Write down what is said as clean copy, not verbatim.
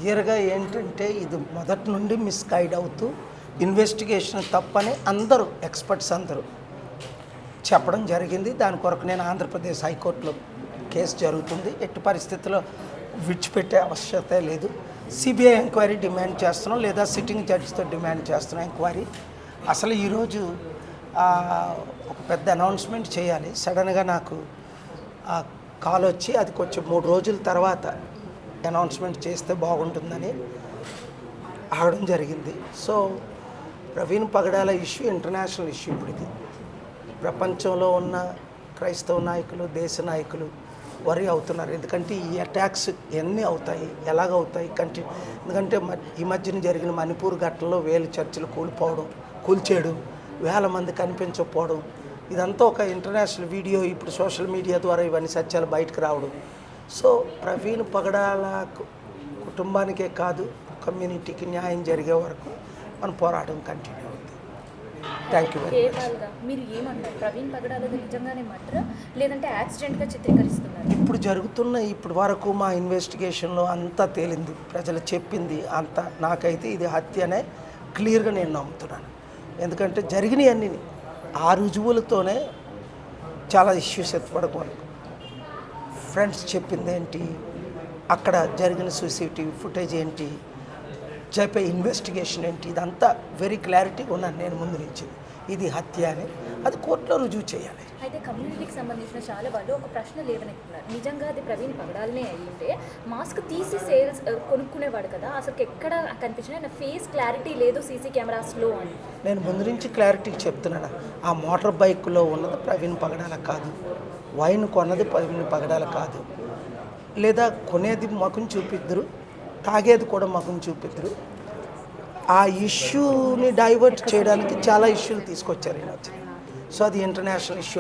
క్లియర్గా ఏంటంటే ఇది మొదటి నుండి మిస్గైడ్ అవుతూ ఇన్వెస్టిగేషన్ తప్పని అందరూ ఎక్స్పర్ట్స్ అందరూ చెప్పడం జరిగింది. దాని కొరకు నేను ఆంధ్రప్రదేశ్ హైకోర్టులో కేసు జరుగుతుంది. ఎట్టి పరిస్థితుల్లో విడిచిపెట్టే ఆవశ్యకత లేదు. సిబిఐ ఎంక్వైరీ డిమాండ్ చేస్తున్నాం, లేదా సిట్టింగ్ జడ్జితో డిమాండ్ చేస్తున్నాం ఎంక్వైరీ. అసలు ఈరోజు ఒక పెద్ద అనౌన్స్మెంట్ చేయాలి. సడన్గా నాకు కాల్ వచ్చి అది కొంచెం 3 రోజుల తర్వాత అనౌన్స్మెంట్ చేస్తే బాగుంటుందని ఆగడం జరిగింది. సో ప్రవీణ్ పగడాల ఇష్యూ ఇంటర్నేషనల్ ఇష్యూ. ఇప్పుడు ఇది ప్రపంచంలో ఉన్న క్రైస్తవ నాయకులు, దేశ నాయకులు వరి అవుతున్నారు. ఎందుకంటే ఈ అటాక్స్ ఎన్ని అవుతాయి, ఎలాగవుతాయి ఎందుకంటే ఈ మధ్యన జరిగిన మణిపూర్ ఘటనలో 1000 చర్చిలు కూల్చేయడం, 1000 మంది కనిపించకపోవడం, ఇదంతా ఒక ఇంటర్నేషనల్ వీడియో. ఇప్పుడు సోషల్ మీడియా ద్వారా ఇవన్నీ సత్యాలు బయటకు రావడం. సో ప్రవీణ్ పగడాల కుటుంబానికే కాదు, కమ్యూనిటీకి న్యాయం జరిగే వరకు మన పోరాటం కంటిన్యూ అవుతుంది. Thank you very much. మీరు ఏమంటారు? ప్రవీణ్ పగడాల నిజంగానే మర్డర్ లేదంటే యాక్సిడెంట్గా చిత్రీకరిస్తున్నారు? ఇప్పుడు వరకు మా ఇన్వెస్టిగేషన్లో అంతా తేలింది, ప్రజలు చెప్పింది అంతా. నాకైతే ఇది హత్యనే క్లియర్గా నేను నమ్ముతున్నాను. ఎందుకంటే జరిగినవన్నీ ఆ రుజువులతోనే చాలా ఇష్యూస్ ఎత్తుపడకూడదు. ఫ్రెండ్స్ చెప్పింది ఏంటి, అక్కడ జరిగిన సీసీటీవీ ఫుటేజ్ ఏంటి, చెప్పే ఇన్వెస్టిగేషన్ ఏంటి, ఇదంతా వెరీ క్లారిటీగా ఉన్నాను నేను ముందు నుంచి. ఇది హత్య అని అది కోర్టులో రుజువు చేయాలి. అయితే కమ్యూనిటీకి సంబంధించిన చాలా వాళ్ళు ఒక ప్రశ్న లేవనెత్తున్నారు. నిజంగా అది ప్రవీణ్ పగడాలనే అయ్యింటే మాస్క్ తీసి సేల్స్ కొనుక్కునేవాడు కదా, అసలు ఎక్కడ కనిపించిన ఫేస్ క్లారిటీ లేదు సీసీ కెమెరాస్లో అని. నేను ముందు నుంచి క్లారిటీ చెప్తున్నాను. ఆ మోటార్ బైక్లో ఉన్నది ప్రవీణ్ పగడాల కాదు, వైన్ కొన్నది ప్రవీణ్ పగడాల కాదు, లేదా కొనేది మగం చూపిద్దరు, తాగేది కూడా మగం చూపిద్దరు. ఆ ఇష్యూని డైవర్ట్ చేయడానికి చాలా ఇష్యూలు తీసుకొచ్చారు ఈయన వచ్చి. సో అది ఇంటర్నేషనల్ ఇష్యూ.